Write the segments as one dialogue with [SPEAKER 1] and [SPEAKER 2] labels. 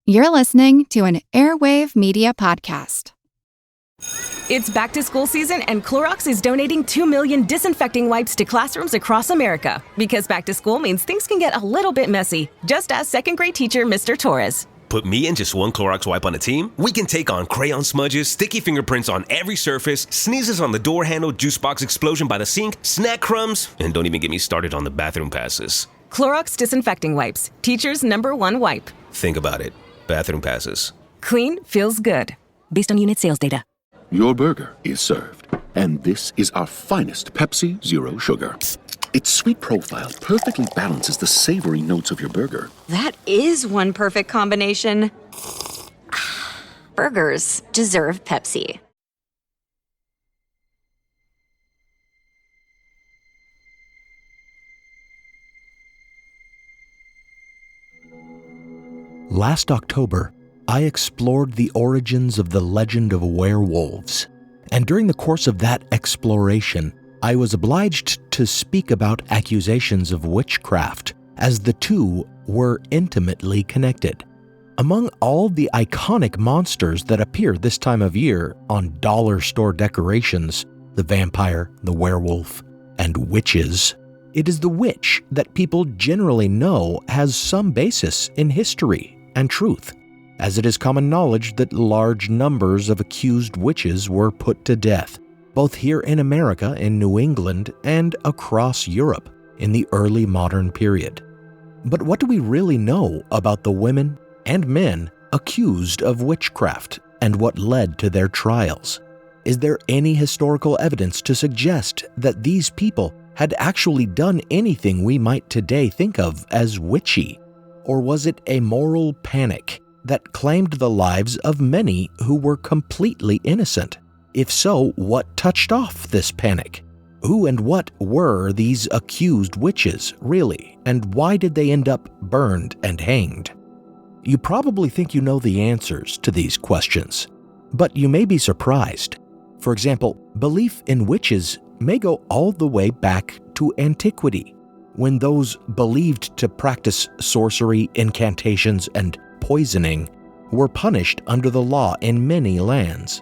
[SPEAKER 1] You're listening to an Airwave Media Podcast.
[SPEAKER 2] It's back to school season, and Clorox is donating 2 million disinfecting wipes to classrooms across America. Because back to school means things can get a little bit messy. Just ask second grade teacher Mr. Torres.
[SPEAKER 3] Put me and just one Clorox wipe on a team? We can take on crayon smudges, sticky fingerprints on every surface, sneezes on the door handle, juice box explosion by the sink, snack crumbs, and don't even get me started on the bathroom passes.
[SPEAKER 2] Clorox disinfecting wipes. Teacher's #1 wipe.
[SPEAKER 3] Think about it. Bathroom passes.
[SPEAKER 2] Clean feels good. Based on unit sales data.
[SPEAKER 4] Your burger is served, and this is our finest Pepsi Zero Sugar. Its sweet profile perfectly balances the savory notes of your burger.
[SPEAKER 5] That is one perfect combination. Burgers deserve Pepsi.
[SPEAKER 6] Last October, I explored the origins of the legend of werewolves, and during the course of that exploration, I was obliged to speak about accusations of witchcraft, as the two were intimately connected. Among all the iconic monsters that appear this time of year on dollar store decorations, the vampire, the werewolf, and witches, it is the witch that people generally know has some basis in history and truth, as it is common knowledge that large numbers of accused witches were put to death, both here in America, in New England, and across Europe in the early modern period. But what do we really know about the women and men accused of witchcraft and what led to their trials? Is there any historical evidence to suggest that these people had actually done anything we might today think of as witchy? Or was it a moral panic that claimed the lives of many who were completely innocent? If so, what touched off this panic? Who and what were these accused witches, really, and why did they end up burned and hanged? You probably think you know the answers to these questions, but you may be surprised. For example, belief in witches may go all the way back to antiquity, when those believed to practice sorcery, incantations, and poisoning were punished under the law in many lands.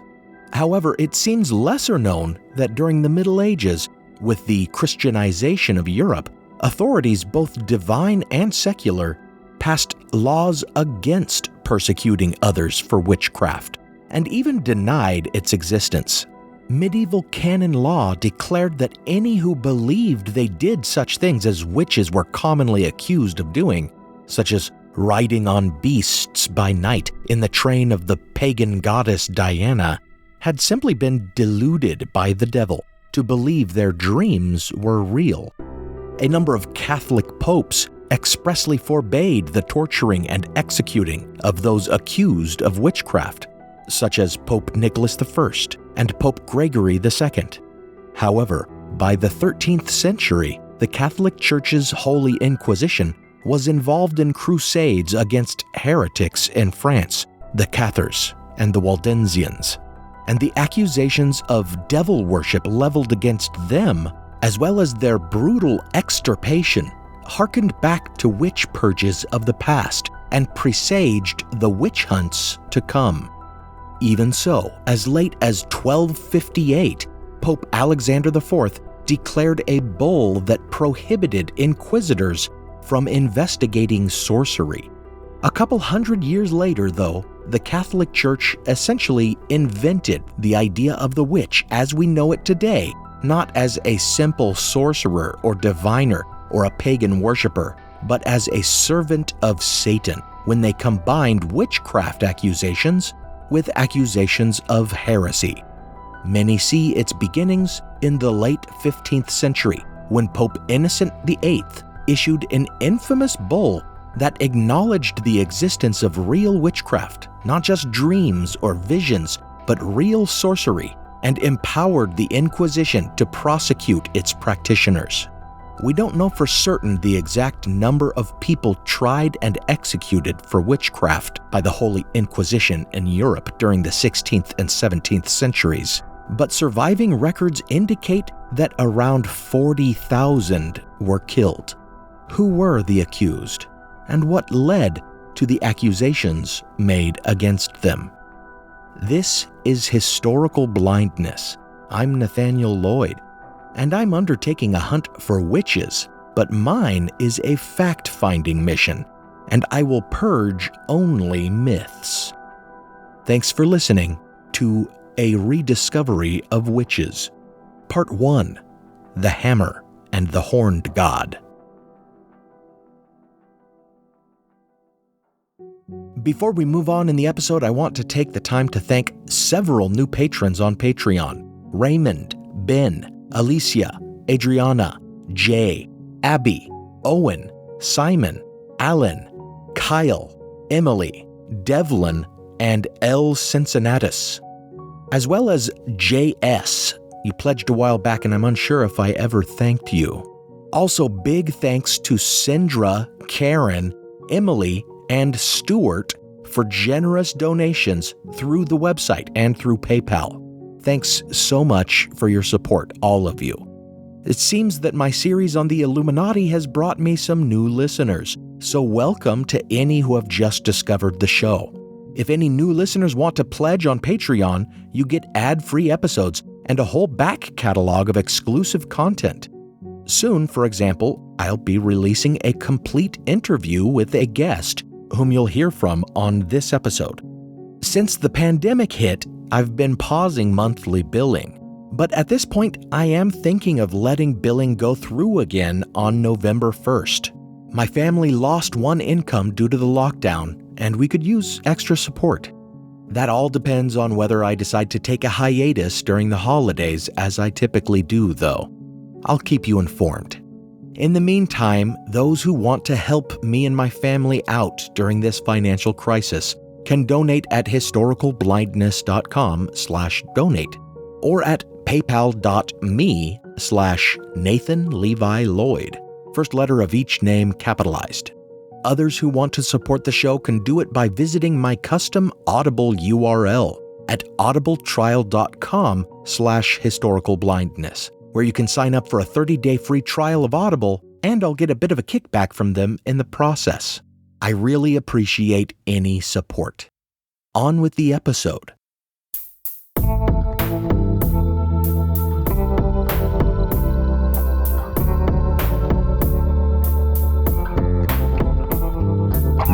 [SPEAKER 6] However, it seems lesser known that during the Middle Ages, with the Christianization of Europe, authorities both divine and secular passed laws against persecuting others for witchcraft, and even denied its existence. Medieval canon law declared that any who believed they did such things as witches were commonly accused of doing, such as riding on beasts by night in the train of the pagan goddess Diana, had simply been deluded by the devil to believe their dreams were real. A number of Catholic popes expressly forbade the torturing and executing of those accused of witchcraft, such as Pope Nicholas I and Pope Gregory II. However, by the 13th century, the Catholic Church's Holy Inquisition was involved in crusades against heretics in France, the Cathars and the Waldensians, and the accusations of devil worship leveled against them, as well as their brutal extirpation, harkened back to witch purges of the past and presaged the witch hunts to come. Even so, as late as 1258, Pope Alexander IV declared a bull that prohibited inquisitors from investigating sorcery. A couple hundred years later, though, the Catholic Church essentially invented the idea of the witch as we know it today, not as a simple sorcerer or diviner or a pagan worshiper, but as a servant of Satan, when they combined witchcraft accusations with accusations of heresy. Many see its beginnings in the late 15th century, when Pope Innocent VIII issued an infamous bull that acknowledged the existence of real witchcraft, not just dreams or visions, but real sorcery, and empowered the Inquisition to prosecute its practitioners. We don't know for certain the exact number of people tried and executed for witchcraft by the Holy Inquisition in Europe during the 16th and 17th centuries, but surviving records indicate that around 40,000 were killed. Who were the accused, and what led to the accusations made against them. This is Historical Blindness. I'm Nathaniel Lloyd, and I'm undertaking a hunt for witches, but mine is a fact-finding mission, and I will purge only myths. Thanks for listening to A Rediscovery of Witches, Part 1, The Hammer and the Horned God. Before we move on in the episode, I want to take the time to thank several new patrons on Patreon: Raymond, Ben, Alicia, Adriana, Jay, Abby, Owen, Simon, Alan, Kyle, Emily, Devlin, and L. Cincinnatus, as well as J.S. You pledged a while back and I'm unsure if I ever thanked you. Also, big thanks to Sindra, Karen, Emily, and Stuart for generous donations through the website and through PayPal. Thanks so much for your support, all of you. It seems that my series on the Illuminati has brought me some new listeners, so welcome to any who have just discovered the show. If any new listeners want to pledge on Patreon, you get ad-free episodes and a whole back catalog of exclusive content. Soon, for example, I'll be releasing a complete interview with a guest whom you'll hear from on this episode. Since the pandemic hit, I've been pausing monthly billing, but at this point, I am thinking of letting billing go through again on November 1st. My family lost one income due to the lockdown, and we could use extra support. That all depends on whether I decide to take a hiatus during the holidays, as I typically do, though. I'll keep you informed. In the meantime, those who want to help me and my family out during this financial crisis can donate at historicalblindness.com/donate or at paypal.me/Nathan Levi Lloyd, first letter of each name capitalized. Others who want to support the show can do it by visiting my custom Audible URL at audibletrial.com/historicalblindness, where you can sign up for a 30-day free trial of Audible, and I'll get a bit of a kickback from them in the process. I really appreciate any support. On with the episode.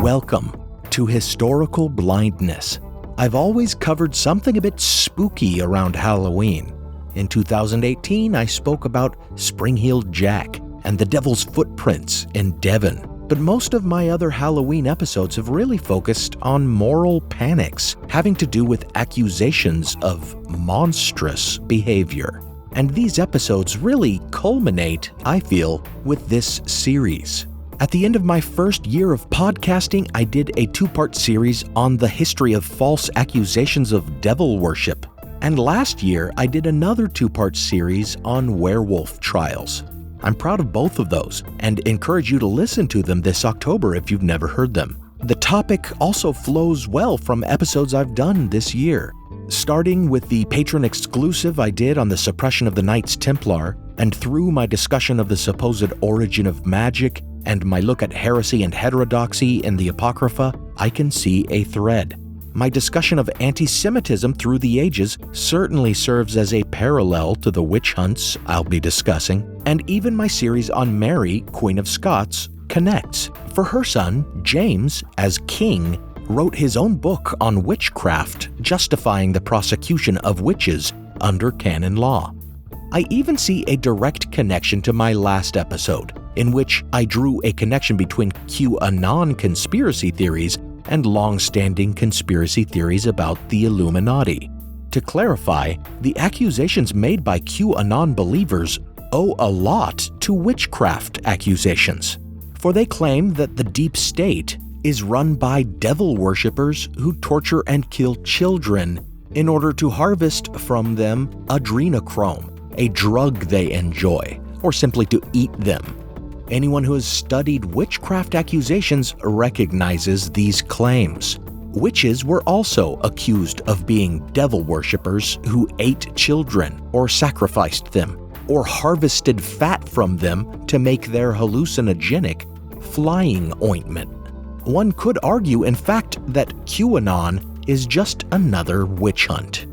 [SPEAKER 6] Welcome to Historical Blindness. I've always covered something a bit spooky around Halloween. In 2018, I spoke about Spring-Heeled Jack and the Devil's Footprints in Devon. But most of my other Halloween episodes have really focused on moral panics having to do with accusations of monstrous behavior. And these episodes really culminate, I feel, with this series. At the end of my first year of podcasting, I did a 2-part series on the history of false accusations of devil worship. And last year, I did another 2-part series on werewolf trials. I'm proud of both of those and encourage you to listen to them this October if you've never heard them. The topic also flows well from episodes I've done this year, starting with the patron exclusive I did on the suppression of the Knights Templar, and through my discussion of the supposed origin of magic and my look at heresy and heterodoxy in the Apocrypha, I can see a thread. My discussion of anti-Semitism through the ages certainly serves as a parallel to the witch hunts I'll be discussing, and even my series on Mary, Queen of Scots, connects. For her son, James, as king, wrote his own book on witchcraft, justifying the prosecution of witches under canon law. I even see a direct connection to my last episode, in which I drew a connection between QAnon conspiracy theories and long-standing conspiracy theories about the Illuminati. To clarify, the accusations made by QAnon believers owe a lot to witchcraft accusations, for they claim that the deep state is run by devil worshippers who torture and kill children in order to harvest from them adrenochrome, a drug they enjoy, or simply to eat them. Anyone who has studied witchcraft accusations recognizes these claims. Witches were also accused of being devil worshippers who ate children or sacrificed them, or harvested fat from them to make their hallucinogenic flying ointment. One could argue, in fact, that QAnon is just another witch hunt.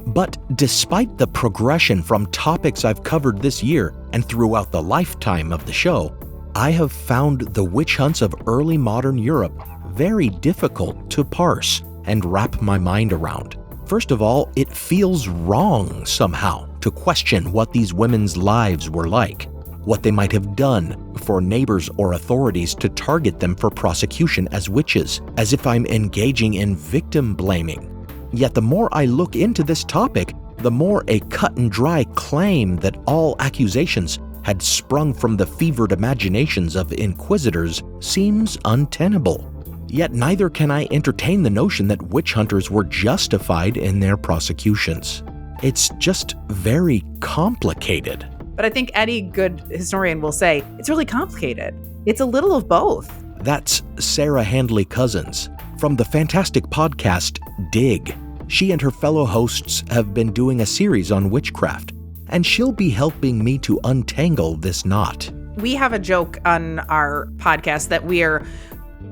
[SPEAKER 6] But despite the progression from topics I've covered this year and throughout the lifetime of the show, I have found the witch hunts of early modern Europe very difficult to parse and wrap my mind around. First of all, it feels wrong somehow to question what these women's lives were like, what they might have done for neighbors or authorities to target them for prosecution as witches, as if I'm engaging in victim blaming. Yet the more I look into this topic, the more a cut and dry claim that all accusations had sprung from the fevered imaginations of inquisitors seems untenable. Yet neither can I entertain the notion that witch hunters were justified in their prosecutions. It's just very complicated.
[SPEAKER 7] But I think any good historian will say it's really complicated. It's a little of both.
[SPEAKER 6] That's Sarah Handley Cousins from the fantastic podcast Dig. She and her fellow hosts have been doing a series on witchcraft, and she'll be helping me to untangle this knot.
[SPEAKER 7] We have a joke on our podcast that we are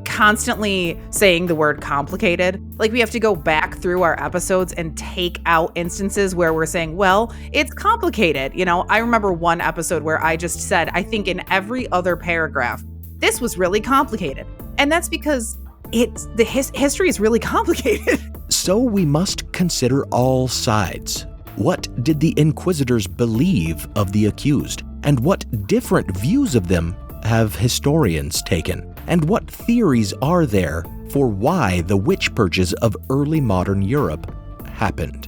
[SPEAKER 7] constantly saying the word complicated. Like, we have to go back through our episodes and take out instances where we're saying, well, it's complicated. You know, I remember one episode where I just said, I think in every other paragraph, this was really complicated. And that's because history is really complicated.
[SPEAKER 6] So we must consider all sides. What did the inquisitors believe of the accused? And what different views of them have historians taken? And what theories are there for why the witch purges of early modern Europe happened?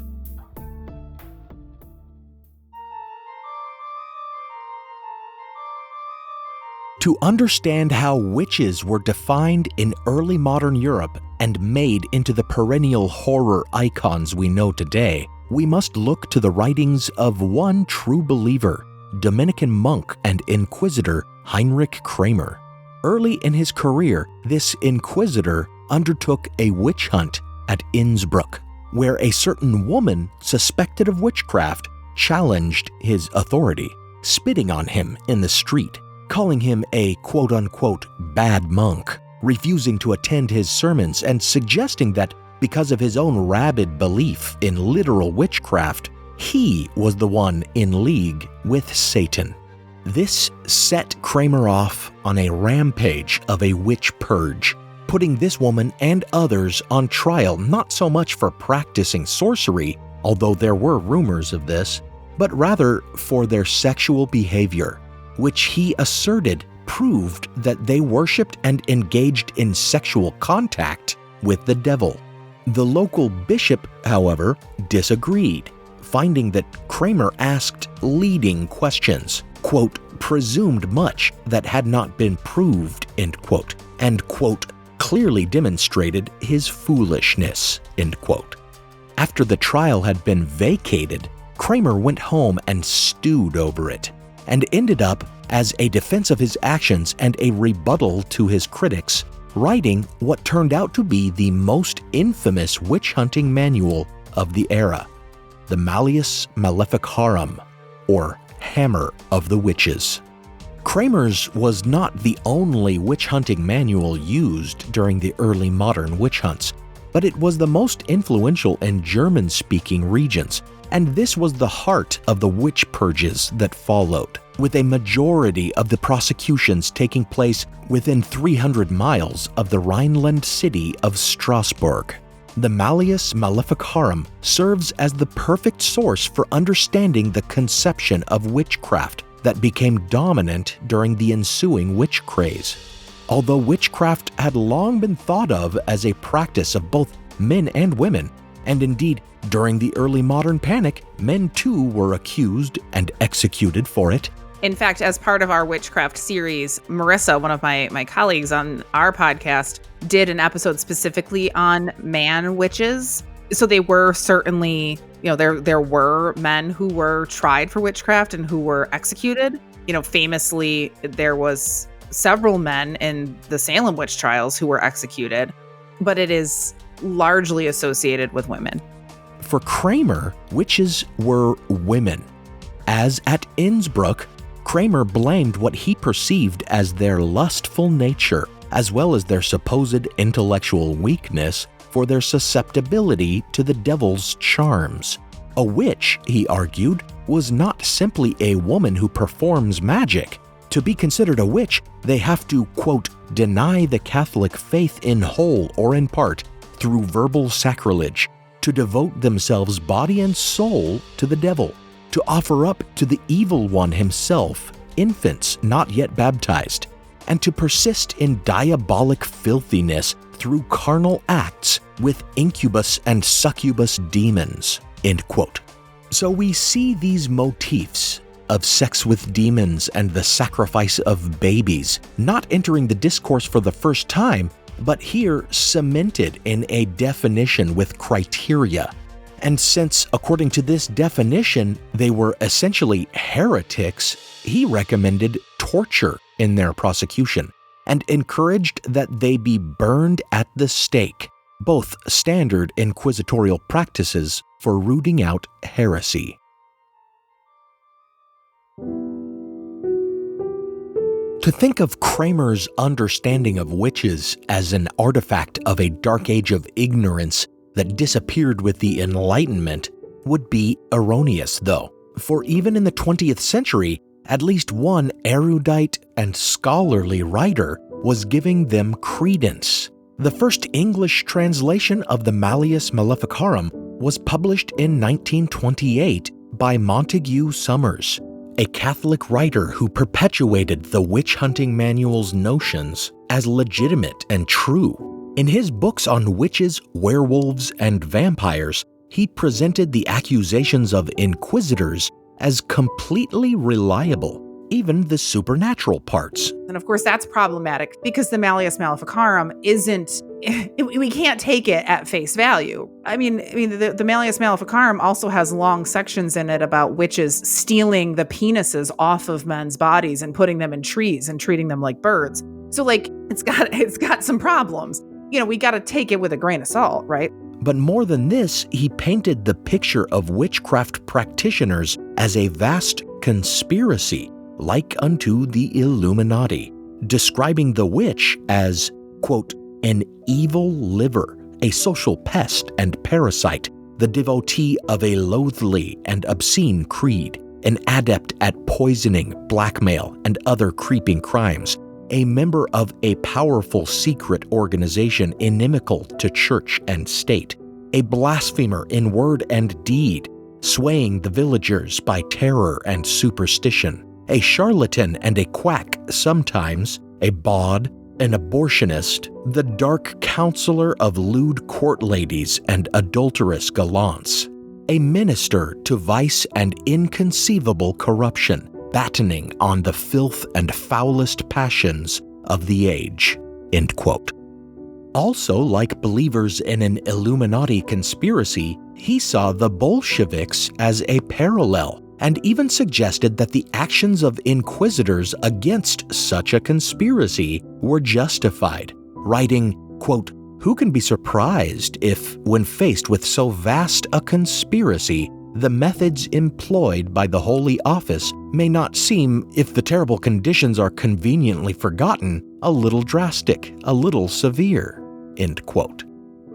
[SPEAKER 6] To understand how witches were defined in early modern Europe and made into the perennial horror icons we know today, we must look to the writings of one true believer, Dominican monk and inquisitor Heinrich Kramer. Early in his career, this inquisitor undertook a witch hunt at Innsbruck, where a certain woman suspected of witchcraft challenged his authority, spitting on him in the street, calling him a quote-unquote bad monk, refusing to attend his sermons, and suggesting that because of his own rabid belief in literal witchcraft, he was the one in league with Satan. This set Kramer off on a rampage of a witch purge, putting this woman and others on trial not so much for practicing sorcery, although there were rumors of this, but rather for their sexual behavior, which he asserted proved that they worshipped and engaged in sexual contact with the devil. The local bishop, however, disagreed, finding that Kramer asked leading questions, quote, presumed much that had not been proved, end quote, and, quote, clearly demonstrated his foolishness, end quote. After the trial had been vacated, Kramer went home and stewed over it, and ended up, as a defense of his actions and a rebuttal to his critics, writing what turned out to be the most infamous witch-hunting manual of the era, the Malleus Maleficarum, or Hammer of the Witches. Kramer's was not the only witch-hunting manual used during the early modern witch hunts, but it was the most influential in German-speaking regions, and this was the heart of the witch purges that followed, with a majority of the prosecutions taking place within 300 miles of the Rhineland city of Strasbourg. The Malleus Maleficarum serves as the perfect source for understanding the conception of witchcraft that became dominant during the ensuing witch craze. Although witchcraft had long been thought of as a practice of both men and women, and indeed, during the early modern panic, men too were accused and executed for it.
[SPEAKER 7] In fact, as part of our witchcraft series, Marissa, one of my colleagues on our podcast, did an episode specifically on man witches. So they were certainly, there were men who were tried for witchcraft and who were executed. Famously, there was several men in the Salem witch trials who were executed, but it is largely associated with women.
[SPEAKER 6] For Kramer, witches were women. As at Innsbruck, Kramer blamed what he perceived as their lustful nature as well as their supposed intellectual weakness for their susceptibility to the devil's charms. A witch, he argued, was not simply a woman who performs magic. To be considered a witch, they have to, quote, deny the Catholic faith in whole or in part through verbal sacrilege, to devote themselves body and soul to the devil, to offer up to the evil one himself infants not yet baptized, and to persist in diabolic filthiness through carnal acts with incubus and succubus demons, end quote. So we see these motifs of sex with demons and the sacrifice of babies not entering the discourse for the first time, but here cemented in a definition with criteria. And since, according to this definition, they were essentially heretics, he recommended torture in their prosecution and encouraged that they be burned at the stake, both standard inquisitorial practices for rooting out heresy. To think of Kramer's understanding of witches as an artifact of a dark age of ignorance that disappeared with the Enlightenment would be erroneous, though, for even in the 20th century, at least one erudite and scholarly writer was giving them credence. The first English translation of the Malleus Maleficarum was published in 1928 by Montague Summers, a Catholic writer who perpetuated the witch-hunting manual's notions as legitimate and true. In his books on witches, werewolves, and vampires, he presented the accusations of inquisitors as completely reliable, even the supernatural parts.
[SPEAKER 7] And of course, that's problematic because the Malleus Maleficarum we can't take it at face value. I mean, the Malleus Maleficarum also has long sections in it about witches stealing the penises off of men's bodies and putting them in trees and treating them like birds. So it's got some problems. We got to take it with a grain of salt, right?
[SPEAKER 6] But more than this, he painted the picture of witchcraft practitioners as a vast conspiracy, like unto the Illuminati, describing the witch as, quote, an evil liver, a social pest and parasite, the devotee of a loathly and obscene creed, an adept at poisoning, blackmail, and other creeping crimes, a member of a powerful secret organization inimical to church and state, a blasphemer in word and deed, swaying the villagers by terror and superstition, a charlatan and a quack sometimes, a bawd, an abortionist, the dark counselor of lewd court ladies and adulterous gallants, a minister to vice and inconceivable corruption, battening on the filth and foulest passions of the age, end quote. Also, like believers in an Illuminati conspiracy, he saw the Bolsheviks as a parallel, and even suggested that the actions of inquisitors against such a conspiracy were justified, writing, quote, who can be surprised if, when faced with so vast a conspiracy, the methods employed by the Holy Office may not seem, if the terrible conditions are conveniently forgotten, a little drastic, a little severe, end quote.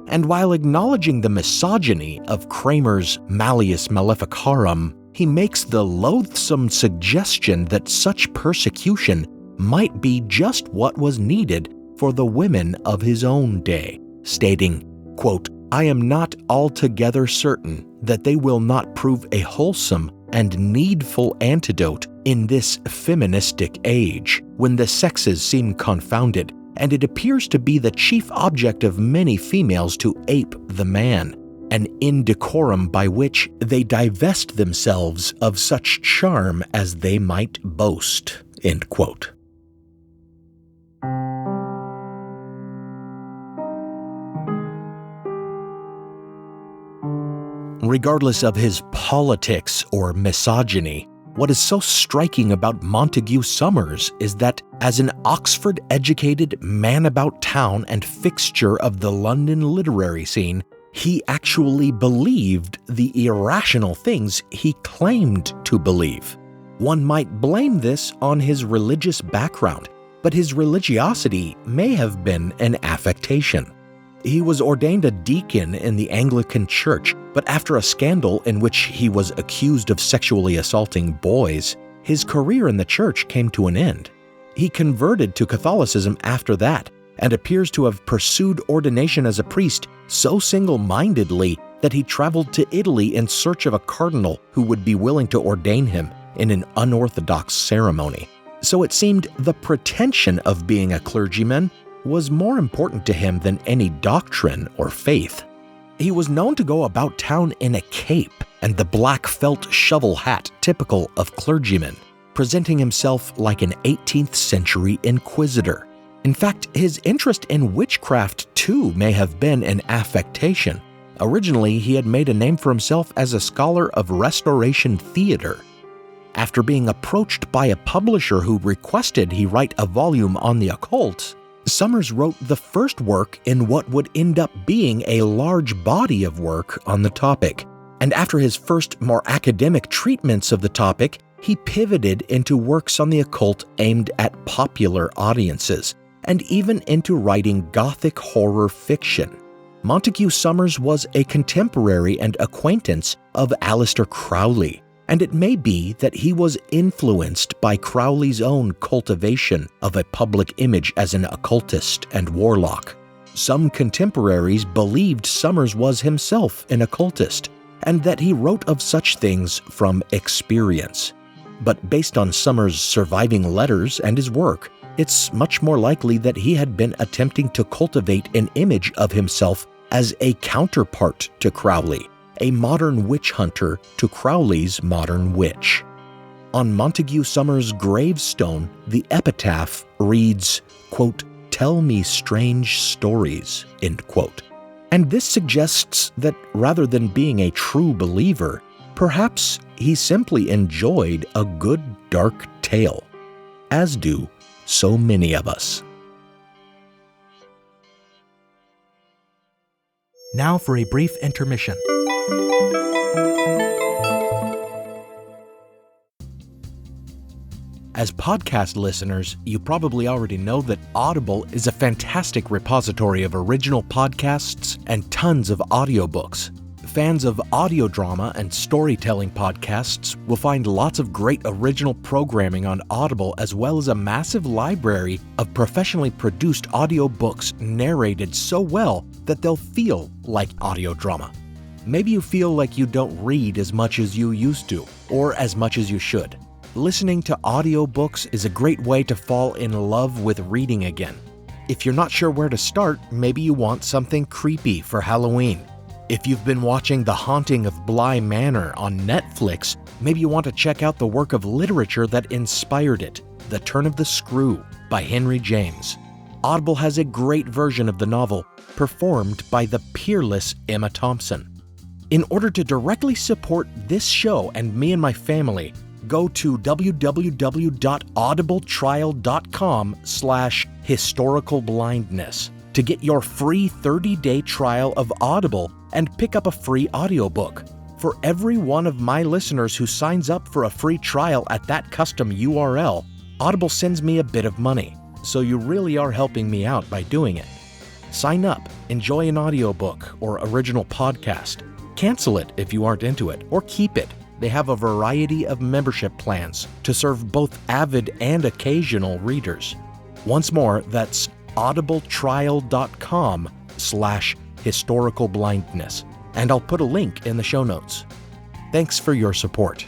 [SPEAKER 6] And while acknowledging the misogyny of Kramer's Malleus Maleficarum, he makes the loathsome suggestion that such persecution might be just what was needed for the women of his own day, stating, quote, I am not altogether certain that they will not prove a wholesome and needful antidote in this feministic age, when the sexes seem confounded, and it appears to be the chief object of many females to ape the man, an indecorum by which they divest themselves of such charm as they might boast, end quote. Regardless of his politics or misogyny, what is so striking about Montague Summers is that, as an Oxford-educated man about town and fixture of the London literary scene, he actually believed the irrational things he claimed to believe. One might blame this on his religious background, but his religiosity may have been an affectation. He was ordained a deacon in the Anglican Church, but after a scandal in which he was accused of sexually assaulting boys, his career in the church came to an end. He converted to Catholicism after that, and appears to have pursued ordination as a priest so single-mindedly that he traveled to Italy in search of a cardinal who would be willing to ordain him in an unorthodox ceremony. So it seemed the pretension of being a clergyman was more important to him than any doctrine or faith. He was known to go about town in a cape and the black felt shovel hat typical of clergymen, presenting himself like an 18th century inquisitor. In fact, his interest in witchcraft too may have been an affectation. Originally, he had made a name for himself as a scholar of Restoration theater. After being approached by a publisher who requested he write a volume on the occult, Summers wrote the first work in what would end up being a large body of work on the topic. And after his first more academic treatments of the topic, he pivoted into works on the occult aimed at popular audiences, and even into writing Gothic horror fiction. Montague Summers was a contemporary and acquaintance of Aleister Crowley, and it may be that he was influenced by Crowley's own cultivation of a public image as an occultist and warlock. Some contemporaries believed Summers was himself an occultist, and that he wrote of such things from experience. But based on Summers' surviving letters and his work, it's much more likely that he had been attempting to cultivate an image of himself as a counterpart to Crowley, a modern witch hunter to Crowley's modern witch. On Montague Summers' gravestone, the epitaph reads, quote, "Tell me strange stories," end quote. And this suggests that rather than being a true believer, perhaps he simply enjoyed a good dark tale, as do so many of us. Now for a brief intermission. As podcast listeners, you probably already know that Audible is a fantastic repository of original podcasts and tons of audiobooks. Fans of audio drama and storytelling podcasts will find lots of great original programming on Audible, as well as a massive library of professionally produced audiobooks narrated so well that they'll feel like audio drama. Maybe you feel like you don't read as much as you used to, or as much as you should. Listening to audiobooks is a great way to fall in love with reading again. If you're not sure where to start, maybe you want something creepy for Halloween. If you've been watching The Haunting of Bly Manor on Netflix, maybe you want to check out the work of literature that inspired it, The Turn of the Screw by Henry James. Audible has a great version of the novel, performed by the peerless Emma Thompson. In order to directly support this show and me and my family, go to www.audibletrial.com/historicalblindness to get your free 30-day trial of Audible and pick up a free audiobook. For every one of my listeners who signs up for a free trial at that custom URL, Audible sends me a bit of money, so you really are helping me out by doing it. Sign up, enjoy an audiobook or original podcast. Cancel it if you aren't into it, or keep it. They have a variety of membership plans to serve both avid and occasional readers. Once more, that's audibletrial.com/historicalblindness, and I'll put a link in the show notes. Thanks for your support.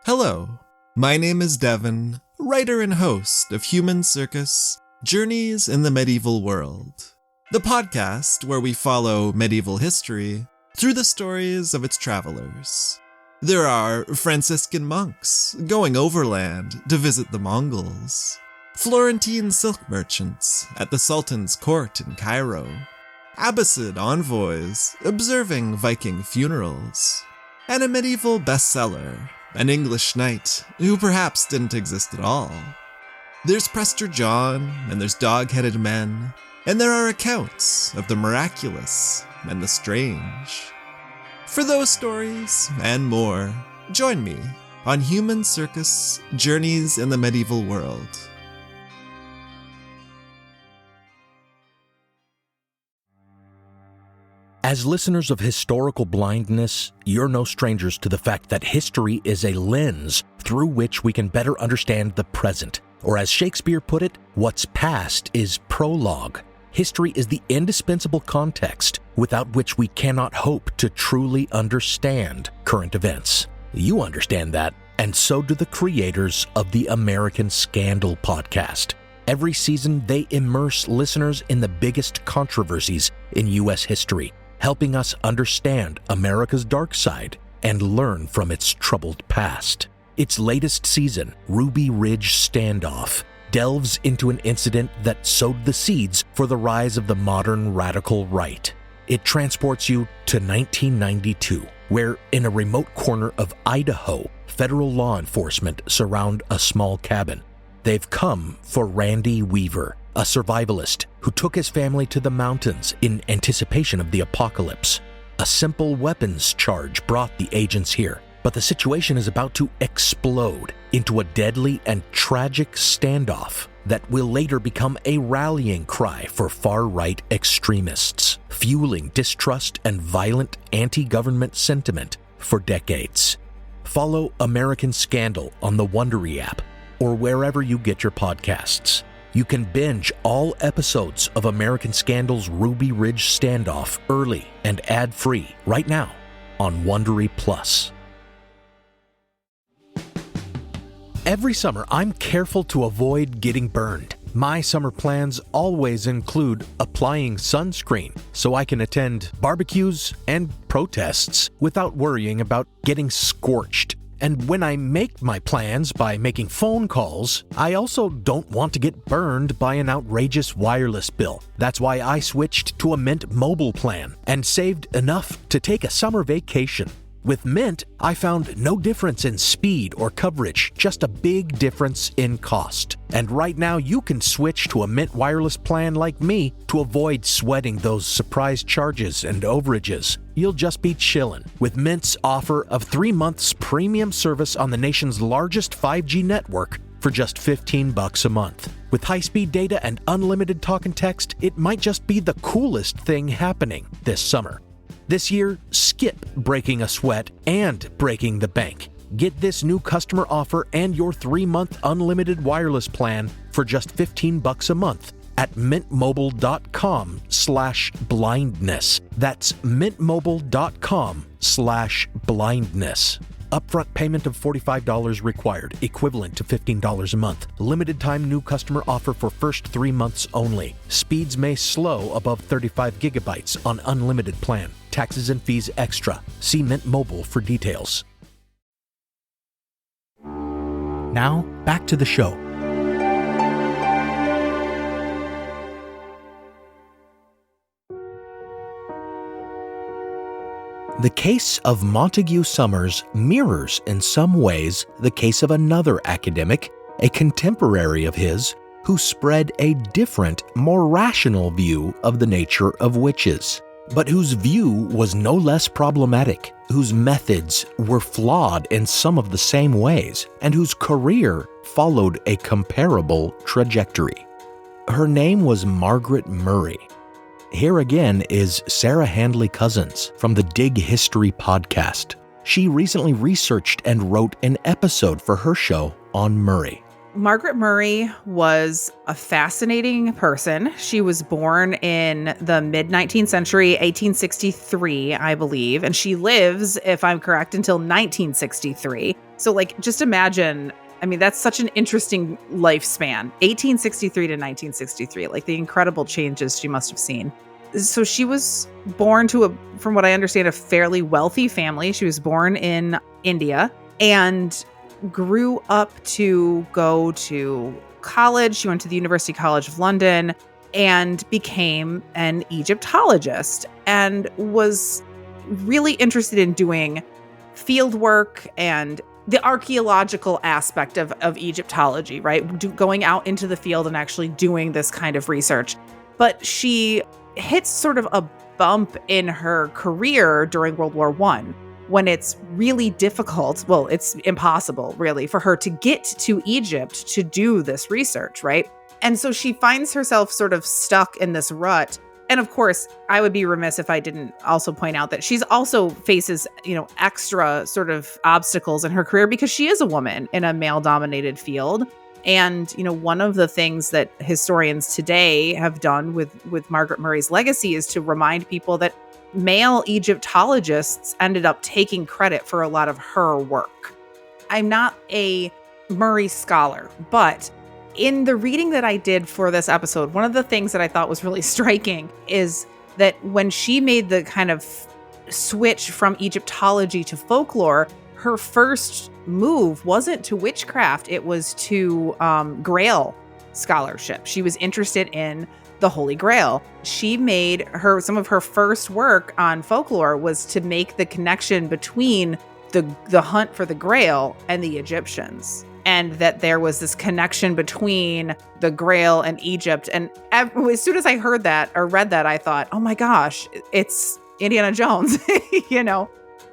[SPEAKER 8] Hello, my name is Devin, writer and host of Human Circus: Journeys in the Medieval World, the podcast where we follow medieval history through the stories of its travelers. There are Franciscan monks going overland to visit the Mongols, Florentine silk merchants at the Sultan's court in Cairo, Abbasid envoys observing Viking funerals, and a medieval bestseller, an English knight who perhaps didn't exist at all. There's Prester John, and there's dog-headed men, and there are accounts of the miraculous and the strange. For those stories and more, Join me on Human Circus Journeys in the Medieval World.
[SPEAKER 6] As listeners of Historical Blindness, you're no strangers to the fact that history is a lens through which we can better understand the present. Or as Shakespeare put it, what's past is prologue. History is the indispensable context without which we cannot hope to truly understand current events. You understand that, and so do the creators of the American Scandal podcast. Every season, they immerse listeners in the biggest controversies in U.S. history, helping us understand America's dark side and learn from its troubled past. Its latest season, Ruby Ridge Standoff, delves into an incident that sowed the seeds for the rise of the modern radical right. It transports you to 1992, where in a remote corner of Idaho, federal law enforcement surround a small cabin. They've come for Randy Weaver, a survivalist who took his family to the mountains in anticipation of the apocalypse. A simple weapons charge brought the agents here, but the situation is about to explode into a deadly and tragic standoff that will later become a rallying cry for far-right extremists, fueling distrust and violent anti-government sentiment for decades. Follow American Scandal on the Wondery app or wherever you get your podcasts. You can binge all episodes of American Scandal's Ruby Ridge Standoff early and ad-free right now on Wondery Plus. Every summer, I'm careful to avoid getting burned. My summer plans always include applying sunscreen so I can attend barbecues and protests without worrying about getting scorched. And when I make my plans by making phone calls, I also don't want to get burned by an outrageous wireless bill. That's why I switched to a Mint Mobile plan and saved enough to take a summer vacation. With Mint, I found no difference in speed or coverage, just a big difference in cost. And right now, you can switch to a Mint wireless plan like me to avoid sweating those surprise charges and overages. You'll just be chillin' with Mint's offer of 3 months premium service on the nation's largest 5G network for just $15 a month. With high-speed data and unlimited talk and text, it might just be the coolest thing happening this summer. This year, skip breaking a sweat and breaking the bank. Get this new customer offer and your 3-month unlimited wireless plan for just $15 a month at mintmobile.com/blindness. That's mintmobile.com/blindness. Upfront payment of $45 required, equivalent to $15 a month. Limited time new customer offer for first 3 months only. Speeds may slow above 35 gigabytes on unlimited plan. Taxes and fees extra. See Mint Mobile for details. Now, back to the show. The case of Montague Summers mirrors, in some ways, the case of another academic, a contemporary of his, who spread a different, more rational view of the nature of witches, but whose view was no less problematic, whose methods were flawed in some of the same ways, and whose career followed a comparable trajectory. Her name was Margaret Murray. Here again is Sarah Handley Cousins from the Dig History podcast. She recently researched and wrote an episode for her show on Murray.
[SPEAKER 7] Margaret Murray was a fascinating person. She was born in the mid-19th century, 1863, I believe, and she lives, if I'm correct, until 1963. So, just imagine, that's such an interesting lifespan, 1863 to 1963, the incredible changes she must have seen. So she was born to from what I understand, a fairly wealthy family. She was born in India and grew up to go to college. She went to the University College of London and became an Egyptologist and was really interested in doing field work and the archaeological aspect of Egyptology, right? Going out into the field and actually doing this kind of research. But she hits sort of a bump in her career during World War I when it's really difficult, well, it's impossible really for her to get to Egypt to do this research, right? And so she finds herself sort of stuck in this rut. And of course, I would be remiss if I didn't also point out that she's also faces, extra sort of obstacles in her career because she is a woman in a male-dominated field. And, one of the things that historians today have done with Margaret Murray's legacy is to remind people that male Egyptologists ended up taking credit for a lot of her work. I'm not a Murray scholar, but in the reading that I did for this episode, one of the things that I thought was really striking is that when she made the kind of switch from Egyptology to folklore, her first move wasn't to witchcraft, it was to Grail scholarship. She was interested in the Holy Grail. She made some of her first work on folklore was to make the connection between the hunt for the Grail and the Egyptians. And that there was this connection between the Grail and Egypt. And as soon as I heard that or read that, I thought, oh my gosh, it's Indiana Jones,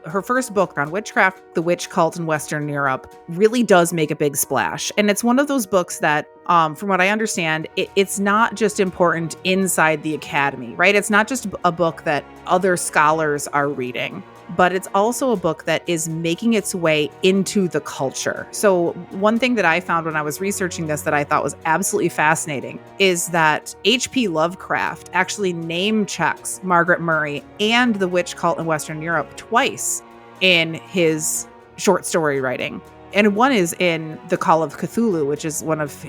[SPEAKER 7] Her first book on witchcraft, The Witch Cult in Western Europe, really does make a big splash. And it's one of those books that, from what I understand, it's not just important inside the academy, right? It's not just a book that other scholars are reading, but it's also a book that is making its way into the culture. So one thing that I found when I was researching this that I thought was absolutely fascinating is that H.P. Lovecraft actually name checks Margaret Murray and the witch cult in Western Europe twice in his short story writing. And one is in The Call of Cthulhu, which is one of,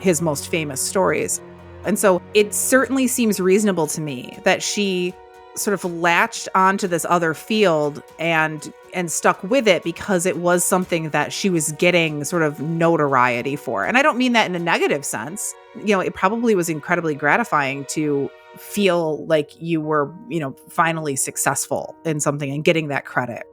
[SPEAKER 7] his most famous stories. And so it certainly seems reasonable to me that she sort of latched onto this other field and stuck with it because it was something that she was getting sort of notoriety for. And I don't mean that in a negative sense. It probably was incredibly gratifying to feel like you were, finally successful in something and getting that credit.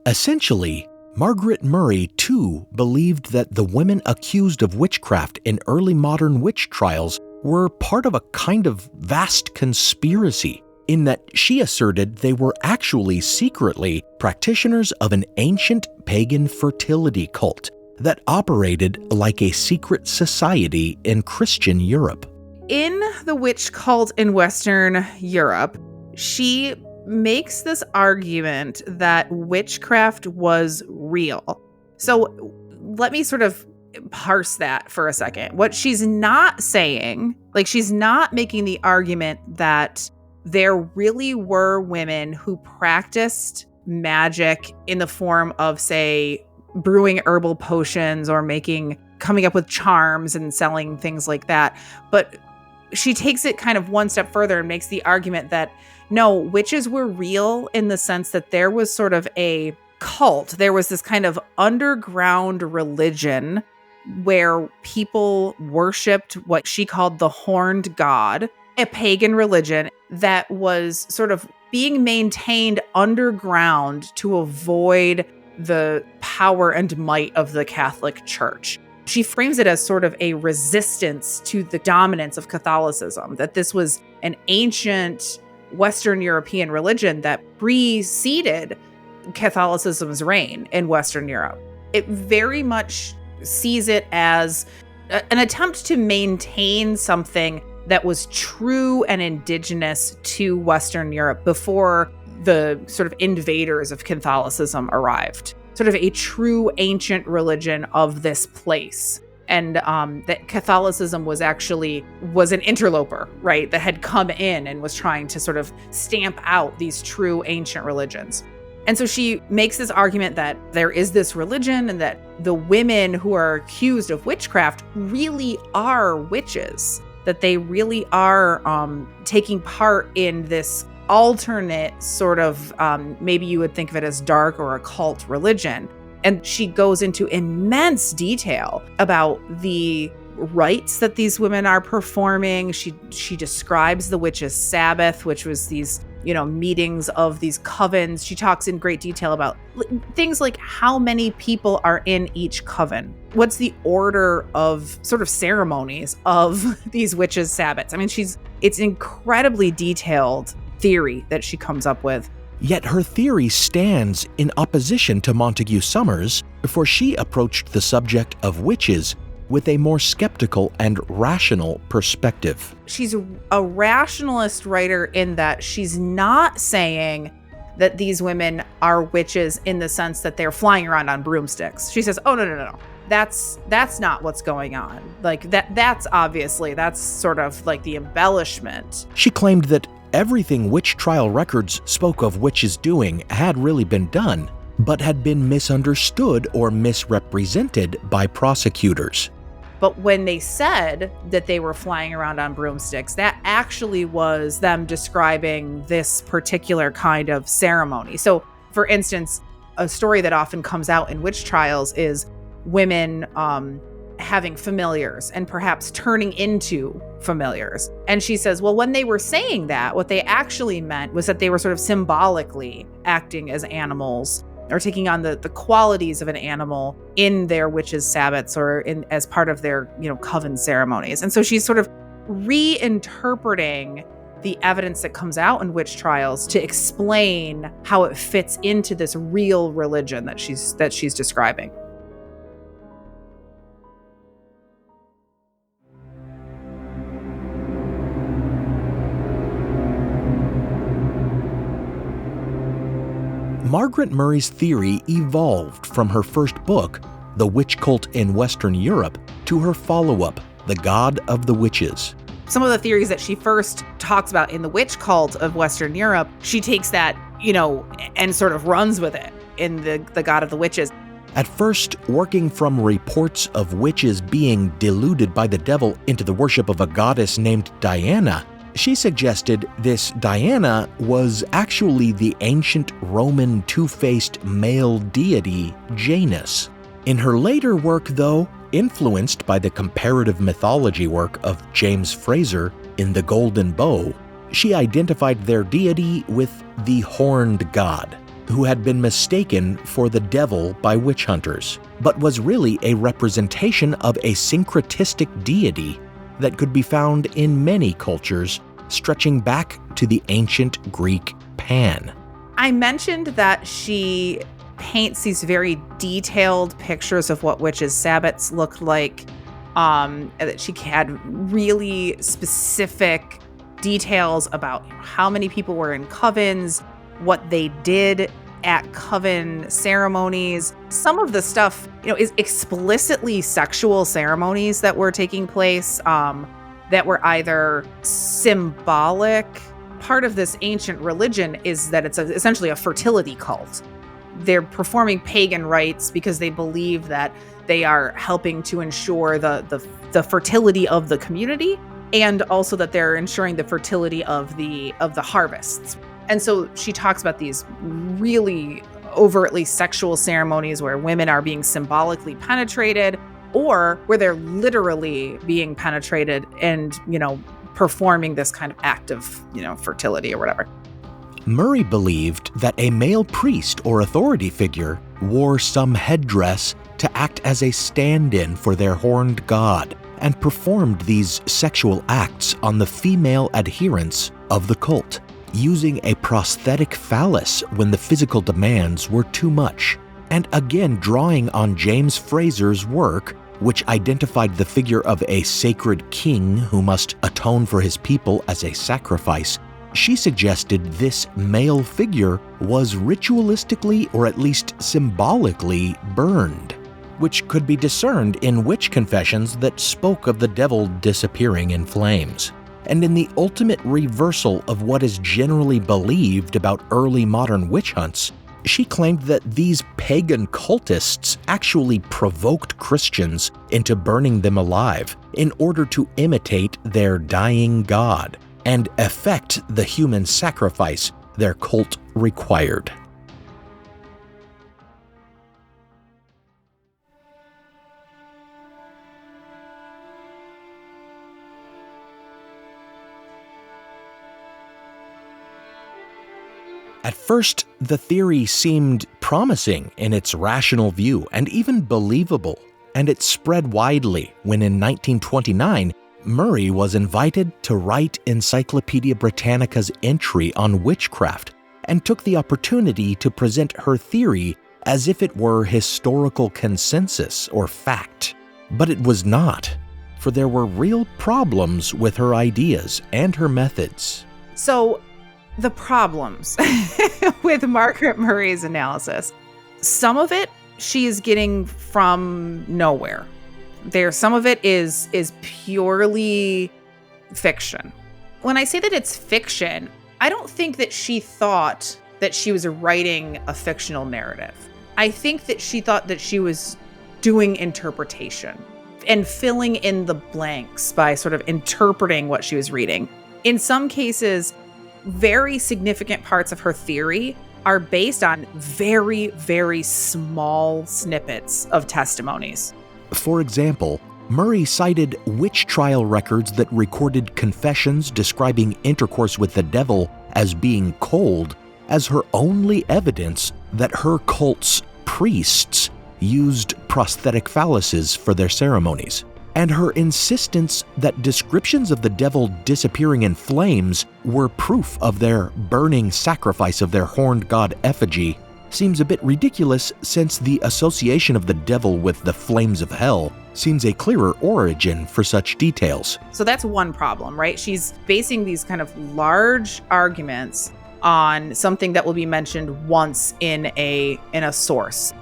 [SPEAKER 6] Essentially, Margaret Murray, too, believed that the women accused of witchcraft in early modern witch trials were part of a kind of vast conspiracy, in that she asserted they were actually secretly practitioners of an ancient pagan fertility cult that operated like a secret society in Christian Europe.
[SPEAKER 7] In the witch cult in Western Europe, she makes this argument that witchcraft was real. So let me sort of parse that for a second. What she's not saying, she's not making the argument that there really were women who practiced magic in the form of, say, brewing herbal potions or coming up with charms and selling things like that. But she takes it kind of one step further and makes the argument that no, witches were real in the sense that there was sort of a cult. There was this kind of underground religion where people worshipped what she called the horned god, a pagan religion that was sort of being maintained underground to avoid the power and might of the Catholic Church. She frames it as sort of a resistance to the dominance of Catholicism, that this was an ancient Western European religion that preceded Catholicism's reign in Western Europe. It very much sees it as an attempt to maintain something that was true and indigenous to Western Europe before the sort of invaders of Catholicism arrived. Sort of a true ancient religion of this place. And that Catholicism was an interloper, right, that had come in and was trying to sort of stamp out these true ancient religions. And so she makes this argument that there is this religion and that the women who are accused of witchcraft really are witches, that they really are taking part in this alternate sort of, maybe you would think of it as dark or occult religion. And she goes into immense detail about the rites that these women are performing. She describes the witches' Sabbath, which was these meetings of these covens. She talks in great detail about things like how many people are in each coven. What's the order of sort of ceremonies of these witches' sabbats? I mean, it's incredibly detailed theory that she comes up with.
[SPEAKER 6] Yet her theory stands in opposition to Montague Summers, for she approached the subject of witches with a more skeptical and rational perspective.
[SPEAKER 7] She's a rationalist writer in that she's not saying that these women are witches in the sense that they're flying around on broomsticks. She says, oh, no. That's not what's going on. Like that's sort of like the embellishment.
[SPEAKER 6] She claimed that everything witch trial records spoke of witches doing had really been done, but had been misunderstood or misrepresented by prosecutors.
[SPEAKER 7] But when they said that they were flying around on broomsticks, that actually was them describing this particular kind of ceremony. So, for instance, a story that often comes out in witch trials is women having familiars and perhaps turning into familiars. And she says, well, when they were saying that, what they actually meant was that they were sort of symbolically acting as animals or taking on the qualities of an animal in their witches' sabbats or as part of their, coven ceremonies. And so she's sort of reinterpreting the evidence that comes out in witch trials to explain how it fits into this real religion that she's describing.
[SPEAKER 6] Margaret Murray's theory evolved from her first book, The Witch Cult in Western Europe, to her follow-up, The God of the Witches.
[SPEAKER 7] Some of the theories that she first talks about in The Witch Cult of Western Europe, she takes that, and sort of runs with it in the God of the Witches.
[SPEAKER 6] At first, working from reports of witches being deluded by the devil into the worship of a goddess named Diana, she suggested this Diana was actually the ancient Roman two-faced male deity Janus. In her later work, though, influenced by the comparative mythology work of James Frazer in The Golden Bow, she identified their deity with the horned god, who had been mistaken for the devil by witch hunters, but was really a representation of a syncretistic deity that could be found in many cultures, stretching back to the ancient Greek Pan.
[SPEAKER 7] I mentioned that she paints these very detailed pictures of what witches' sabbats looked like, that she had really specific details about how many people were in covens, what they did at coven ceremonies. Some of the stuff, is explicitly sexual ceremonies that were taking place, that were either symbolic. Part of this ancient religion is that it's essentially a fertility cult. They're performing pagan rites because they believe that they are helping to ensure the fertility of the community, and also that they're ensuring the fertility of the harvests. And so she talks about these really overtly sexual ceremonies where women are being symbolically penetrated, or where they're literally being penetrated and, performing this kind of act of, fertility or whatever.
[SPEAKER 6] Murray believed that a male priest or authority figure wore some headdress to act as a stand-in for their horned god and performed these sexual acts on the female adherents of the cult, using a prosthetic phallus when the physical demands were too much, and again drawing on James Frazer's work, which identified the figure of a sacred king who must atone for his people as a sacrifice. She suggested this male figure was ritualistically or at least symbolically burned, which could be discerned in witch confessions that spoke of the devil disappearing in flames. And in the ultimate reversal of what is generally believed about early modern witch hunts, she claimed that these pagan cultists actually provoked Christians into burning them alive in order to imitate their dying god and effect the human sacrifice their cult required. At first, the theory seemed promising in its rational view and even believable, and it spread widely when in 1929, Murray was invited to write Encyclopedia Britannica's entry on witchcraft and took the opportunity to present her theory as if it were historical consensus or fact. But it was not, for there were real problems with her ideas and her methods.
[SPEAKER 7] So, the problems with Margaret Murray's analysis. Some of it she is getting from nowhere. Some of it is purely fiction. When I say that it's fiction, I don't think that she thought that she was writing a fictional narrative. I think that she thought that she was doing interpretation and filling in the blanks by sort of interpreting what she was reading. In some cases, very significant parts of her theory are based on very, very small snippets of testimonies.
[SPEAKER 6] For example, Murray cited witch trial records that recorded confessions describing intercourse with the devil as being cold as her only evidence that her cult's priests used prosthetic phalluses for their ceremonies. And her insistence that descriptions of the devil disappearing in flames were proof of their burning sacrifice of their horned god effigy seems a bit ridiculous, since the association of the devil with the flames of hell seems a clearer origin for such details.
[SPEAKER 7] So that's one problem, right? She's basing these kind of large arguments on something that will be mentioned once in a source.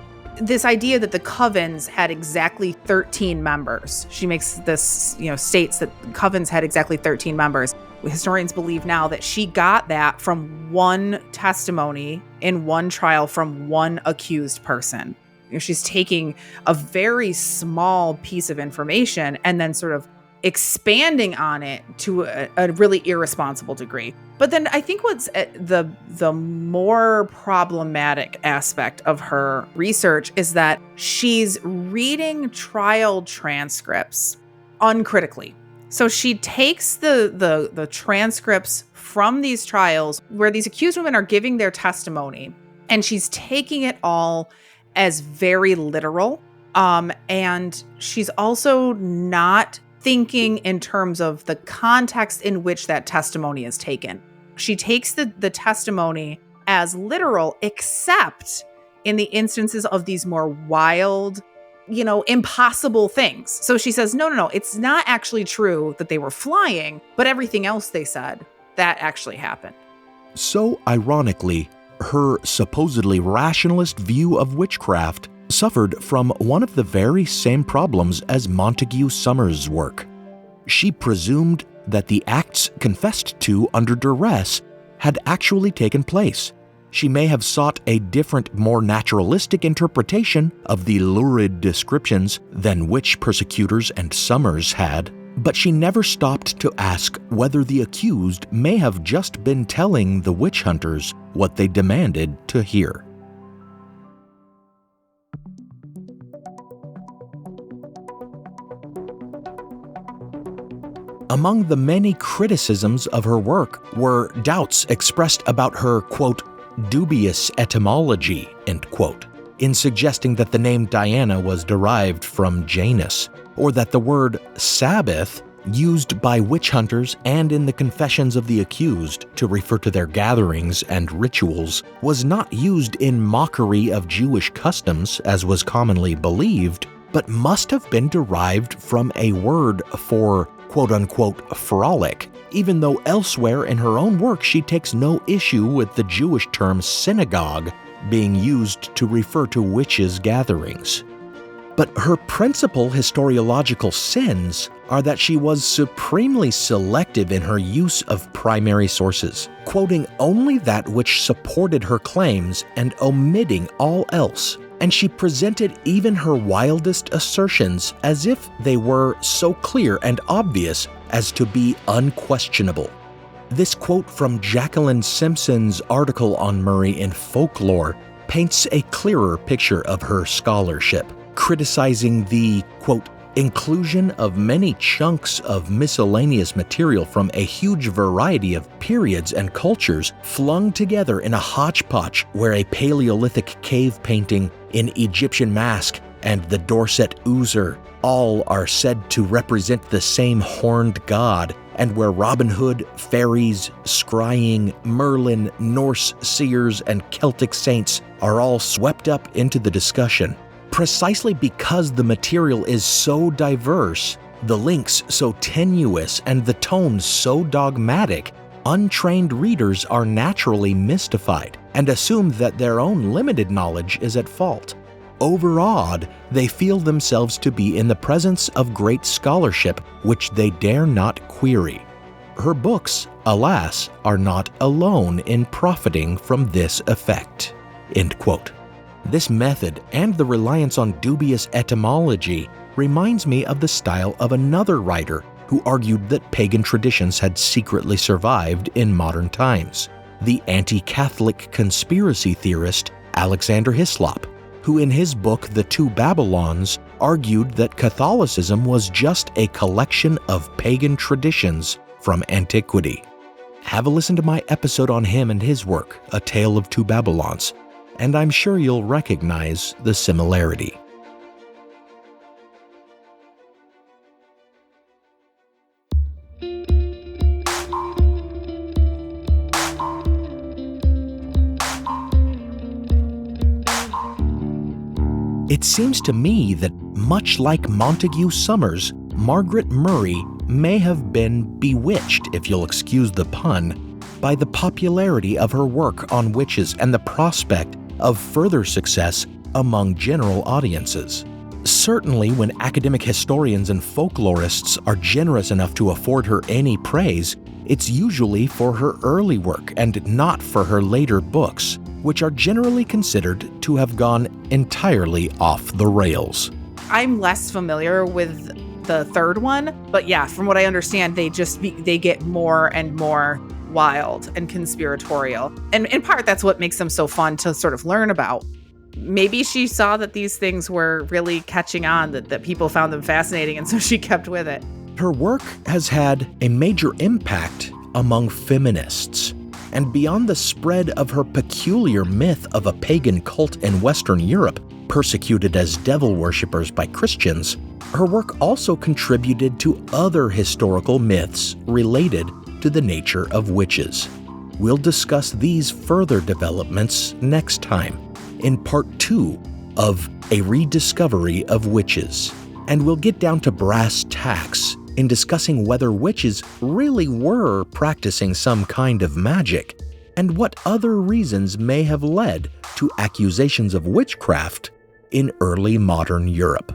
[SPEAKER 7] This idea that the covens had exactly 13 members. She makes this, states that covens had exactly 13 members. Historians believe now that she got that from one testimony in one trial from one accused person. She's taking a very small piece of information and then sort of expanding on it to a really irresponsible degree. But then I think what's the more problematic aspect of her research is that she's reading trial transcripts uncritically. So she takes the transcripts from these trials where these accused women are giving their testimony, and she's taking it all as very literal. And she's also not thinking in terms of the context in which that testimony is taken. She takes the testimony as literal, except in the instances of these more wild, impossible things. So she says, no, it's not actually true that they were flying, but everything else they said, that actually happened.
[SPEAKER 6] So ironically, her supposedly rationalist view of witchcraft suffered from one of the very same problems as Montague Summers' work. She presumed that the acts confessed to under duress had actually taken place. She may have sought a different, more naturalistic interpretation of the lurid descriptions than witch persecutors and Summers had, but she never stopped to ask whether the accused may have just been telling the witch hunters what they demanded to hear. Among the many criticisms of her work were doubts expressed about her, quote, dubious etymology, end quote, in suggesting that the name Diana was derived from Janus, or that the word Sabbath, used by witch hunters and in the confessions of the accused to refer to their gatherings and rituals, was not used in mockery of Jewish customs, as was commonly believed, but must have been derived from a word for quote-unquote frolic, even though elsewhere in her own work she takes no issue with the Jewish term synagogue being used to refer to witches' gatherings. But her principal historiological sins are that she was supremely selective in her use of primary sources, quoting only that which supported her claims and omitting all else. And she presented even her wildest assertions as if they were so clear and obvious as to be unquestionable. This quote from Jacqueline Simpson's article on Murray in Folklore paints a clearer picture of her scholarship, criticizing the, quote, inclusion of many chunks of miscellaneous material from a huge variety of periods and cultures flung together in a hodgepodge where a Paleolithic cave painting in Egyptian mask and the Dorset Oozer all are said to represent the same horned god, and where Robin Hood, fairies, scrying, Merlin, Norse seers, and Celtic saints are all swept up into the discussion. Precisely because the material is so diverse, the links so tenuous, and the tones so dogmatic, untrained readers are naturally mystified and assume that their own limited knowledge is at fault. Overawed, they feel themselves to be in the presence of great scholarship which they dare not query. Her books, alas, are not alone in profiting from this effect." End quote. This method and the reliance on dubious etymology reminds me of the style of another writer who argued that pagan traditions had secretly survived in modern times, the anti-Catholic conspiracy theorist Alexander Hislop, who in his book The Two Babylons argued that Catholicism was just a collection of pagan traditions from antiquity. Have a listen to my episode on him and his work, A Tale of Two Babylons, and I'm sure you'll recognize the similarity. It seems to me that, much like Montague Summers, Margaret Murray may have been bewitched, if you'll excuse the pun, by the popularity of her work on witches and the prospect of further success among general audiences. Certainly, when academic historians and folklorists are generous enough to afford her any praise, it's usually for her early work and not for her later books, which are generally considered to have gone entirely off the rails.
[SPEAKER 7] I'm less familiar with the third one, but yeah, from what I understand, they get more and more wild and conspiratorial. And in part, that's what makes them so fun to sort of learn about. Maybe she saw that these things were really catching on, that people found them fascinating, and so she kept with it.
[SPEAKER 6] Her work has had a major impact among feminists. And beyond the spread of her peculiar myth of a pagan cult in Western Europe, persecuted as devil worshippers by Christians, her work also contributed to other historical myths related to the nature of witches. We'll discuss these further developments next time, in part 2 of A Rediscovery of Witches. And we'll get down to brass tacks in discussing whether witches really were practicing some kind of magic, and what other reasons may have led to accusations of witchcraft in early modern Europe.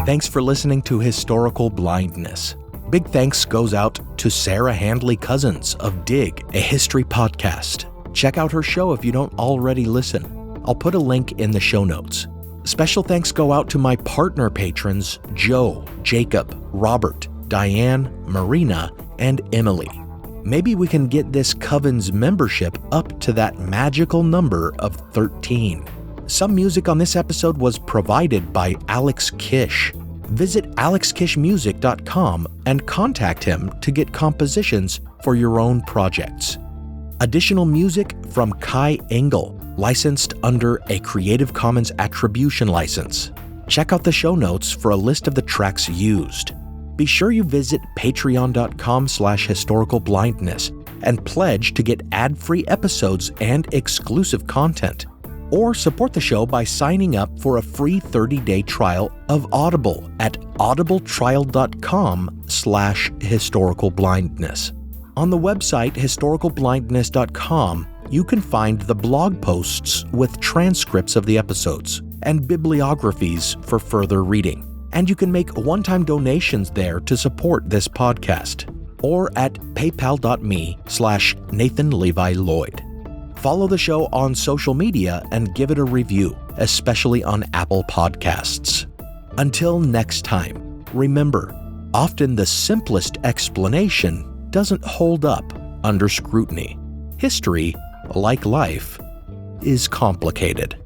[SPEAKER 6] Thanks for listening to Historical Blindness. Big thanks goes out to Sarah Handley Cousins of Dig, a history podcast. Check out her show if you don't already listen. I'll put a link in the show notes. Special thanks go out to my partner patrons Joe, Jacob, Robert, Diane, Marina, and Emily. Maybe we can get this coven's membership up to that magical number of 13. Some music on this episode was provided by Alex Kish. Visit alexkishmusic.com and contact him to get compositions for your own projects. Additional music from Kai Engel, licensed under a Creative Commons Attribution license. Check out the show notes for a list of the tracks used. Be sure you visit patreon.com/historicalblindness and pledge to get ad-free episodes and exclusive content. Or support the show by signing up for a free 30-day trial of Audible at audibletrial.com/historicalblindness. On the website historicalblindness.com, you can find the blog posts with transcripts of the episodes and bibliographies for further reading. And you can make one-time donations there to support this podcast, or at paypal.me/Nathan Levi Lloyd. Follow the show on social media and give it a review. especially on Apple Podcasts. Until next time, remember, often the simplest explanation doesn't hold up under scrutiny. History, like life, is complicated.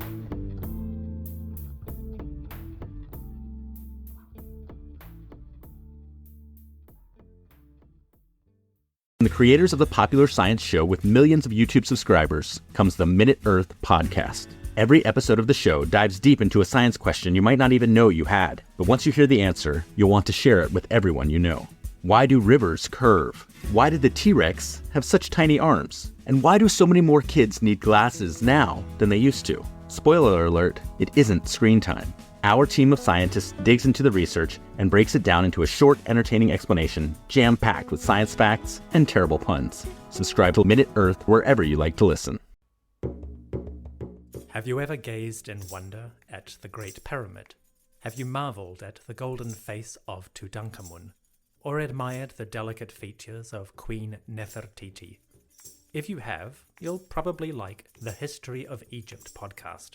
[SPEAKER 9] From the creators of the popular science show with millions of YouTube subscribers comes the Minute Earth podcast. Every episode of the show dives deep into a science question you might not even know you had. But once you hear the answer, you'll want to share it with everyone you know. Why do rivers curve? Why did the T-Rex have such tiny arms? And why do so many more kids need glasses now than they used to? Spoiler alert, it isn't screen time. Our team of scientists digs into the research and breaks it down into a short, entertaining explanation, jam-packed with science facts and terrible puns. Subscribe to Minute Earth wherever you like to listen.
[SPEAKER 10] Have you ever gazed in wonder at the Great Pyramid? Have you marveled at the golden face of Tutankhamun? Or admired the delicate features of Queen Nefertiti? If you have, you'll probably like the History of Egypt podcast.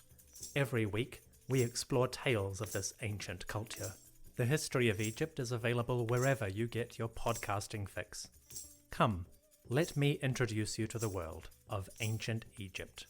[SPEAKER 10] Every week, we explore tales of this ancient culture. The History of Egypt is available wherever you get your podcasting fix. Come, let me introduce you to the world of ancient Egypt.